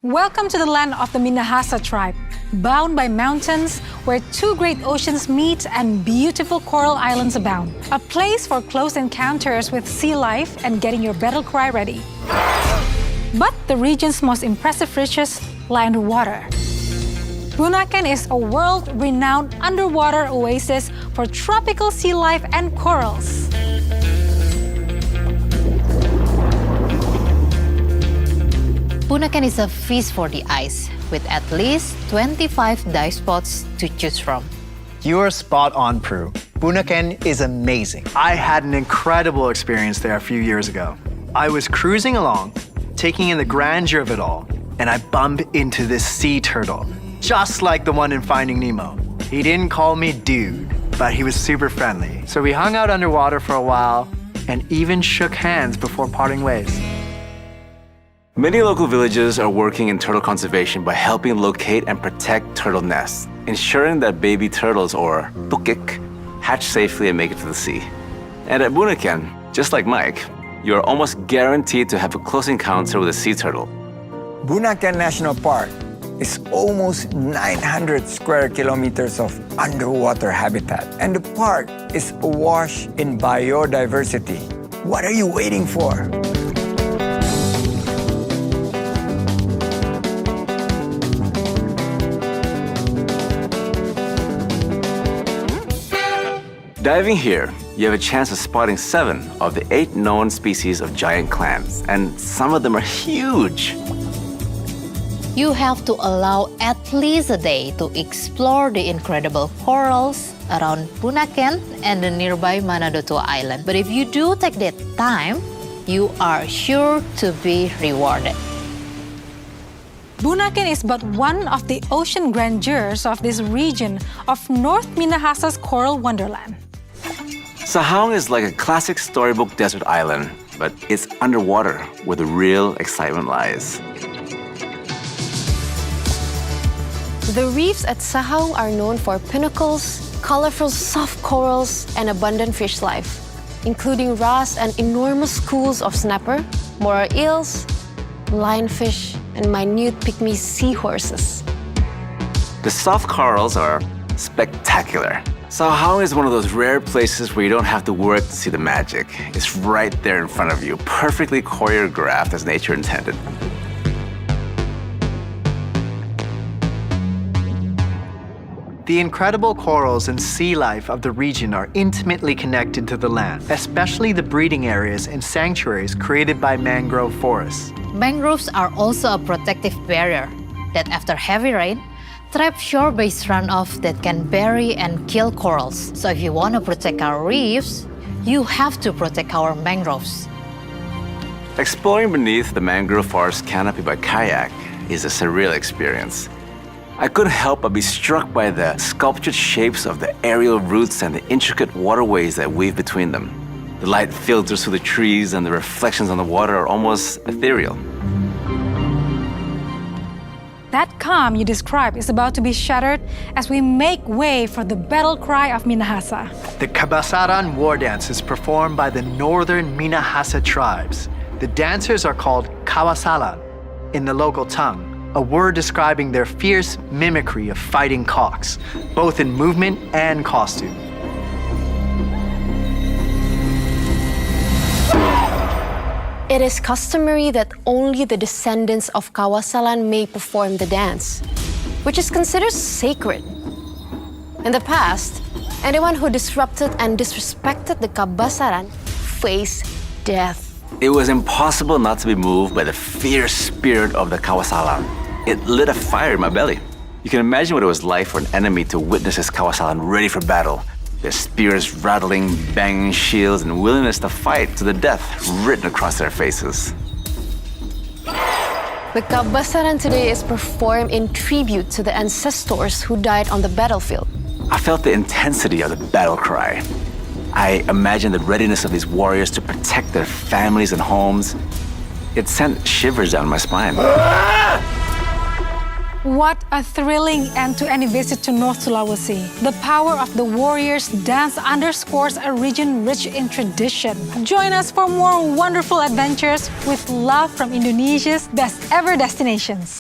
Welcome to the land of the Minahasa tribe, bound by mountains where two great oceans meet and beautiful coral islands abound. A place for close encounters with sea life and getting your battle cry ready. But the region's most impressive riches lie underwater. Bunaken is a world-renowned underwater oasis for tropical sea life and corals. Bunaken is a feast for the eyes, with at least 25 dive spots to choose from. You're spot on, Prue. Bunaken is amazing. I had an incredible experience there a few years ago. I was cruising along, taking in the grandeur of it all, and I bumped into this sea turtle, just like the one in Finding Nemo. He didn't call me dude, but he was super friendly. So we hung out underwater for a while and even shook hands before parting ways. Many local villages are working in turtle conservation by helping locate and protect turtle nests, ensuring that baby turtles, or tukik, hatch safely and make it to the sea. And at Bunaken, just like Mike, you are almost guaranteed to have a close encounter with a sea turtle. Bunaken National Park is almost 900 square kilometers of underwater habitat, and the park is awash in biodiversity. What are you waiting for? Diving here, you have a chance of spotting 7 of the 8 known species of giant clams, and some of them are huge. You have to allow at least a day to explore the incredible corals around Bunaken and the nearby Manado Island. But if you do take that time, you are sure to be rewarded. Bunaken is but one of the ocean grandeurs of this region of North Minahasa's coral wonderland. Sahang is like a classic storybook desert island, but it's underwater where the real excitement lies. The reefs at Sahang are known for pinnacles, colorful soft corals, and abundant fish life, including wrasse and enormous schools of snapper, moray eels, lionfish, and minute pygmy seahorses. The soft corals are spectacular. Sahang is one of those rare places where you don't have to work to see the magic. It's right there in front of you, perfectly choreographed as nature intended. The incredible corals and sea life of the region are intimately connected to the land, especially the breeding areas and sanctuaries created by mangrove forests. Mangroves are also a protective barrier that, after heavy rain, trap shore-based runoff that can bury and kill corals. So if you want to protect our reefs, you have to protect our mangroves. Exploring beneath the mangrove forest canopy by kayak is a surreal experience. I couldn't help but be struck by the sculptured shapes of the aerial roots and the intricate waterways that weave between them. The light filters through the trees and the reflections on the water are almost ethereal. That calm you describe is about to be shattered as we make way for the battle cry of Minahasa. The Kabasaran war dance is performed by the northern Minahasa tribes. The dancers are called kawasalan in the local tongue, a word describing their fierce mimicry of fighting cocks, both in movement and costume. It is customary that only the descendants of Kawasalan may perform the dance, which is considered sacred. In the past, anyone who disrupted and disrespected the Kabasaran faced death. It was impossible not to be moved by the fierce spirit of the kawasalan. It lit a fire in my belly. You can imagine what it was like for an enemy to witness his kawasalan ready for battle. Their spears rattling, banging shields, and willingness to fight to the death written across their faces. The Kabasaran today is performed in tribute to the ancestors who died on the battlefield. I felt the intensity of the battle cry. I imagined the readiness of these warriors to protect their families and homes. It sent shivers down my spine. What a thrilling end to any visit to North Sulawesi. The power of the warriors' dance underscores a region rich in tradition. Join us for more wonderful adventures with love from Indonesia's best ever destinations.